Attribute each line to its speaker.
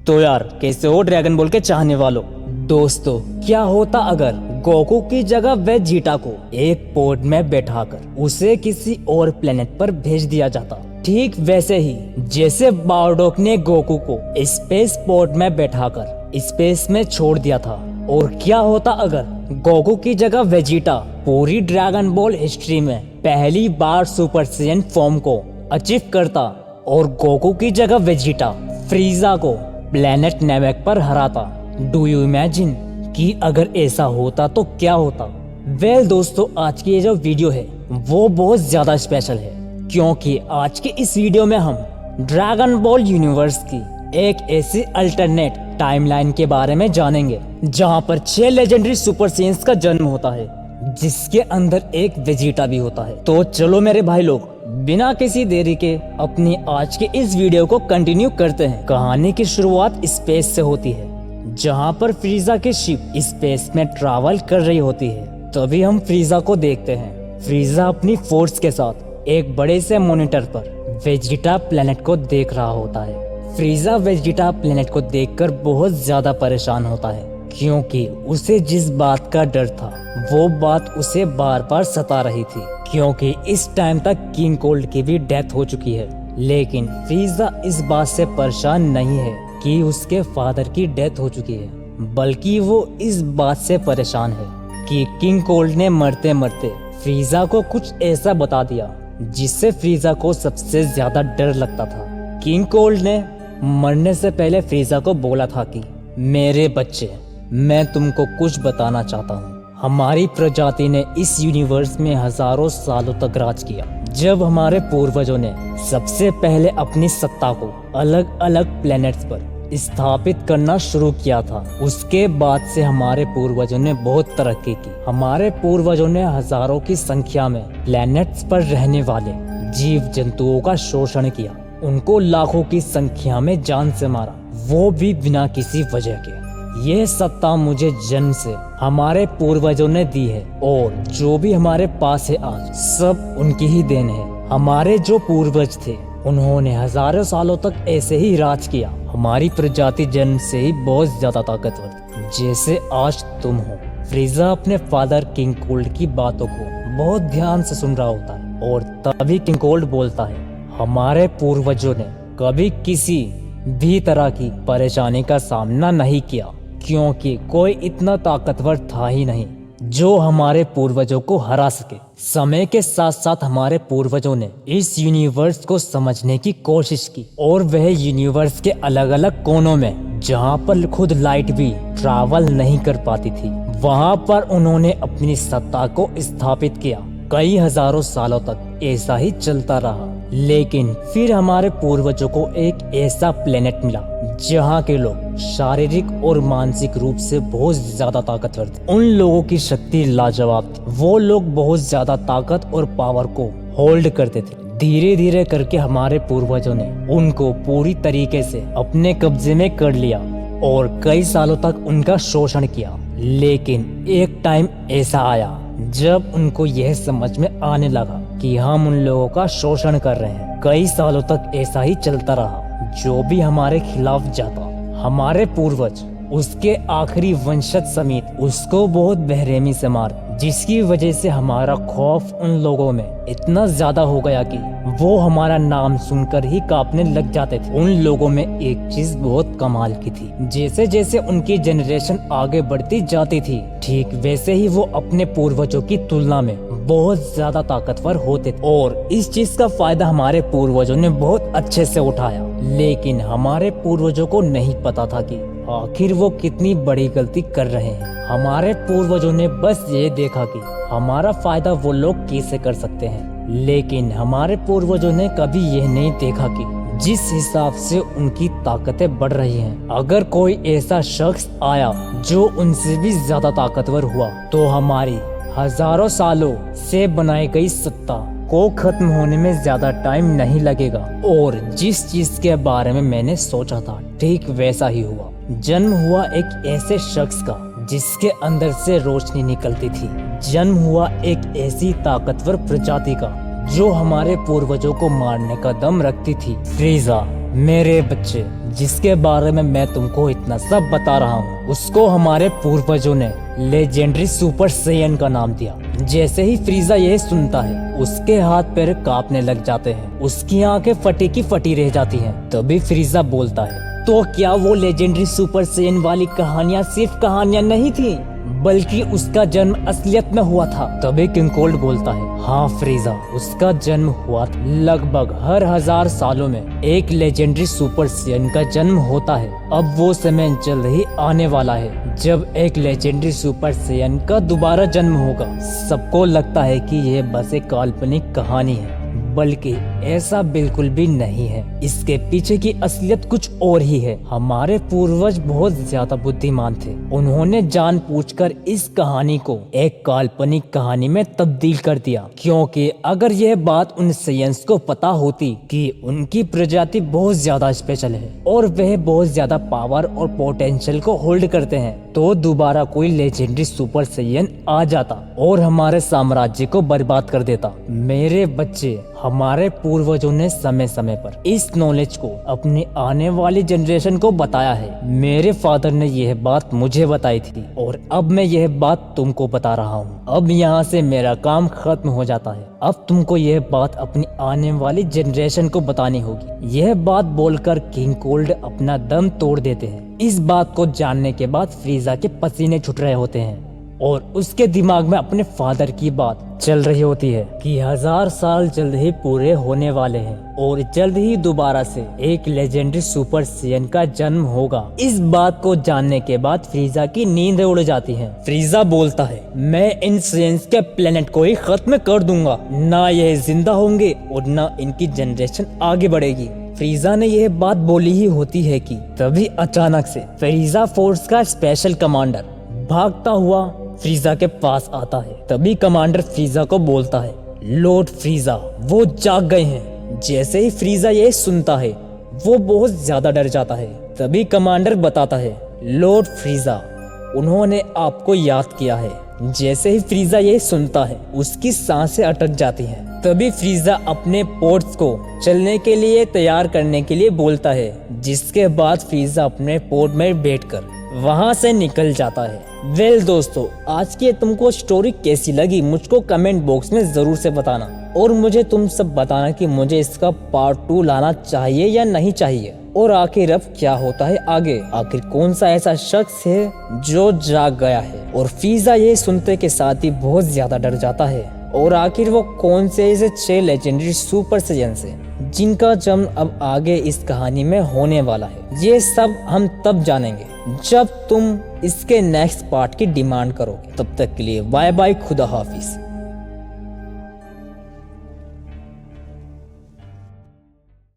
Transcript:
Speaker 1: तो यार कैसे हो ड्रैगन बॉल के चाहने वालों। दोस्तों क्या होता अगर गोकू की जगह वेजिटा को एक पोर्ट में बैठाकर उसे किसी और प्लेनेट पर भेज दिया जाता, ठीक वैसे ही जैसे बारडोक ने गोकू को स्पेस पोर्ट में बैठाकर स्पेस में छोड़ दिया था। और क्या होता अगर गोकू की जगह वेजिटा पूरी ड्रैगन बॉल हिस्ट्री में पहली बार सुपर सैयन फॉर्म को अचीव करता और गोकू की जगह वेजिटा फ्रीजा को प्लेनेट नेमेक पर हराता। डू यू इमेजिन कि अगर ऐसा होता तो क्या होता। वेल दोस्तों, आज की ये जो वीडियो है वो बहुत ज्यादा स्पेशल है, क्योंकि आज के इस वीडियो में हम ड्रैगन बॉल यूनिवर्स की एक ऐसी अल्टरनेट टाइमलाइन के बारे में जानेंगे जहां पर 6 लेजेंडरी सुपर सेयंस का जन्म होता है, जिसके अंदर एक वेजिटा भी होता है। तो चलो मेरे भाई लोग, बिना किसी देरी के अपनी आज के इस वीडियो को कंटिन्यू करते हैं। कहानी की शुरुआत स्पेस से होती है, जहां पर फ्रीजा की शिप स्पेस में ट्रैवल कर रही होती है। तभी हम फ्रीजा को देखते हैं। फ्रीजा अपनी फोर्स के साथ एक बड़े से मॉनिटर पर वेजिटा प्लेनेट को देख रहा होता है। फ्रीजा वेजिटा प्लेनेट को देखकर बहुत ज्यादा परेशान होता है, क्योंकि उसे जिस बात का डर था वो बात उसे बार बार सता रही थी, क्योंकि इस टाइम तक किंग कोल्ड की भी डेथ हो चुकी है। लेकिन फ्रीजा इस बात से परेशान नहीं है कि उसके फादर की डेथ हो चुकी है, बल्कि वो इस बात से परेशान है कि किंग कोल्ड ने मरते मरते फ्रीजा को कुछ ऐसा बता दिया जिससे फ्रीजा को सबसे ज्यादा डर लगता था। किंग कोल्ड ने मरने से पहले फ्रीजा को बोला था कि मेरे बच्चे, मैं तुमको कुछ बताना चाहता हूँ। हमारी प्रजाति ने इस यूनिवर्स में हजारों सालों तक राज किया। जब हमारे पूर्वजों ने सबसे पहले अपनी सत्ता को अलग अलग प्लैनेट्स पर स्थापित करना शुरू किया था, उसके बाद से हमारे पूर्वजों ने बहुत तरक्की की। हमारे पूर्वजों ने हजारों की संख्या में प्लैनेट्स पर रहने वाले जीव जंतुओं का शोषण किया, उनको लाखों की संख्या में जान से मारा, वो भी बिना किसी वजह के। यह सत्ता मुझे जन्म से हमारे पूर्वजों ने दी है, और जो भी हमारे पास है आज सब उनकी ही देन है। हमारे जो पूर्वज थे उन्होंने हजारों सालों तक ऐसे ही राज किया। हमारी प्रजाति जन्म से ही बहुत ज्यादा ताकतवर थी, जैसे आज तुम हो। फ्रीजा अपने फादर किंग कोल्ड की बातों को बहुत ध्यान से सुन रहा होता है, और तभी किंग कोल्ड बोलता है, हमारे पूर्वजों ने कभी किसी भी तरह की परेशानी का सामना नहीं किया, क्योंकि कोई इतना ताकतवर था ही नहीं जो हमारे पूर्वजों को हरा सके। समय के साथ साथ हमारे पूर्वजों ने इस यूनिवर्स को समझने की कोशिश की, और वह यूनिवर्स के अलग अलग कोनों में जहां पर खुद लाइट भी ट्रैवल नहीं कर पाती थी, वहां पर उन्होंने अपनी सत्ता को स्थापित किया। कई हजारों सालों तक ऐसा ही चलता रहा, लेकिन फिर हमारे पूर्वजों को एक ऐसा प्लेनेट मिला जहाँ के लोग शारीरिक और मानसिक रूप से बहुत ज्यादा ताकतवर थे। उन लोगों की शक्ति लाजवाब थी। वो लोग बहुत ज्यादा ताकत और पावर को होल्ड करते थे। धीरे धीरे करके हमारे पूर्वजों ने उनको पूरी तरीके से अपने कब्जे में कर लिया और कई सालों तक उनका शोषण किया। लेकिन एक टाइम ऐसा आया जब उनको यह समझ में आने लगा कि हम उन लोगों का शोषण कर रहे हैं। कई सालों तक ऐसा ही चलता रहा। जो भी हमारे खिलाफ जाता, हमारे पूर्वज उसके आखिरी वंशज समेत उसको बहुत बेरहमी से मार, जिसकी वजह से हमारा खौफ उन लोगों में इतना ज्यादा हो गया कि वो हमारा नाम सुनकर ही कांपने लग जाते थे। उन लोगों में एक चीज बहुत कमाल की थी, जैसे जैसे उनकी जनरेशन आगे बढ़ती जाती थी, ठीक वैसे ही वो अपने पूर्वजों की तुलना में बहुत ज्यादा ताकतवर होते थे। और इस चीज का फायदा हमारे पूर्वजों ने बहुत अच्छे से उठाया। लेकिन हमारे पूर्वजों को नहीं पता था कि आखिर वो कितनी बड़ी गलती कर रहे हैं। हमारे पूर्वजों ने बस ये देखा कि हमारा फायदा वो लोग कैसे कर सकते हैं, लेकिन हमारे पूर्वजों ने कभी यह नहीं देखा कि जिस हिसाब से उनकी ताकतें बढ़ रही हैं, अगर कोई ऐसा शख्स आया जो उनसे भी ज्यादा ताकतवर हुआ, तो हमारी हजारों सालों से बनाई गई सत्ता को खत्म होने में ज्यादा टाइम नहीं लगेगा। और जिस चीज के बारे में मैंने सोचा था ठीक वैसा ही हुआ। जन्म हुआ एक ऐसे शख्स का जिसके अंदर से रोशनी निकलती थी। जन्म हुआ एक ऐसी ताकतवर प्रजाति का जो हमारे पूर्वजों को मारने का दम रखती थी। फ्रीजा मेरे बच्चे, जिसके बारे में मैं तुमको इतना सब बता रहा हूँ, उसको हमारे पूर्वजों ने लेजेंडरी सुपर सैयन का नाम दिया। जैसे ही फ्रीजा यह सुनता है, उसके हाथ पैर कांपने लग जाते हैं, उसकी आंखें फटी की फटी रह जाती हैं। तभी फ्रीजा बोलता है, तो क्या वो लेजेंडरी सुपर सैयन वाली कहानियां सिर्फ कहानियां नहीं थी, बल्कि उसका जन्म असलियत में हुआ था? तभी किंग कोल्ड बोलता है, हाँ फ्रीजा, उसका जन्म हुआ था। लगभग हर 1000 सालों में एक लेजेंडरी सुपर सैयन का जन्म होता है। अब वो समय जल्द ही आने वाला है जब एक लेजेंडरी सुपर सैयन का दोबारा जन्म होगा। सबको लगता है कि यह बस एक काल्पनिक कहानी है, बल्कि ऐसा बिल्कुल भी नहीं है। इसके पीछे की असलियत कुछ और ही है। हमारे पूर्वज बहुत ज्यादा बुद्धिमान थे। उन्होंने जानबूझकर इस कहानी को एक काल्पनिक कहानी में तब्दील कर दिया, क्योंकि अगर यह बात उन सैयंस को पता होती कि उनकी प्रजाति बहुत ज्यादा स्पेशल है और वह बहुत ज्यादा पावर और पोटेंशियल को होल्ड करते हैं, तो दोबारा कोई लेजेंडरी सुपर सैयन आ जाता और हमारे साम्राज्य को बर्बाद कर देता। मेरे बच्चे, हमारे पूर्वजों ने समय समय पर इस नॉलेज को अपनी आने वाली जनरेशन को बताया है। मेरे फादर ने यह बात मुझे बताई थी और अब मैं यह बात तुमको बता रहा हूँ। अब यहाँ से मेरा काम खत्म हो जाता है। अब तुमको यह बात अपनी आने वाली जनरेशन को बतानी होगी। यह बात बोलकर किंग कोल्ड अपना दम तोड़ देते हैं। इस बात को जानने के बाद फ्रीजा के पसीने छूट रहे होते हैं और उसके दिमाग में अपने फादर की बात चल रही होती है कि 1000 साल जल्द ही पूरे होने वाले हैं और जल्द ही दोबारा से एक लेजेंडरी सुपर सैयन का जन्म होगा। इस बात को जानने के बाद फ्रीजा की नींद उड़ जाती है। फ्रीजा बोलता है, मैं इन सैयंस के प्लेनेट को ही खत्म कर दूंगा। ना यह जिंदा होंगे और ना इनकी जनरेशन आगे बढ़ेगी। फ्रीजा ने यह बात बोली ही होती है कि तभी अचानक से फ्रीजा फोर्स का स्पेशल कमांडर भागता हुआ फ्रीजा के पास आता है। तभी कमांडर फ्रीजा को बोलता है, लॉर्ड फ्रीजा, वो जाग गए हैं। जैसे ही फ्रीजा ये सुनता है, वो बहुत ज्यादा डर जाता है। तभी कमांडर बताता है, लॉर्ड फ्रीजा, उन्होंने आपको याद किया है। जैसे ही फ्रीजा ये सुनता है, उसकी सांसें अटक जाती हैं। तभी फ्रीजा अपने पोर्ट्स को चलने के लिए तैयार करने के लिए बोलता है, जिसके बाद फ्रीजा अपने पोर्ट में बैठकर वहां से निकल जाता है। वेल दोस्तों, आज की तुमको स्टोरी कैसी लगी मुझको कमेंट बॉक्स में जरूर से बताना, और मुझे तुम सब बताना कि मुझे इसका पार्ट 2 लाना चाहिए या नहीं चाहिए, और आखिर अब क्या होता है आगे। आखिर कौन सा ऐसा शख्स है जो जाग गया है। और फ्रीजा ये सुनते के साथ ही बहुत ज्यादा डर जाता है। और आखिर वो कौन से ऐसे 6 लेजेंडरी सुपर सैयन है जिनका जन्म अब आगे इस कहानी में होने वाला है। ये सब हम तब जानेंगे जब तुम इसके नेक्स्ट पार्ट की डिमांड करोगे। तब तक के लिए बाय बाय, खुदा हाफिज।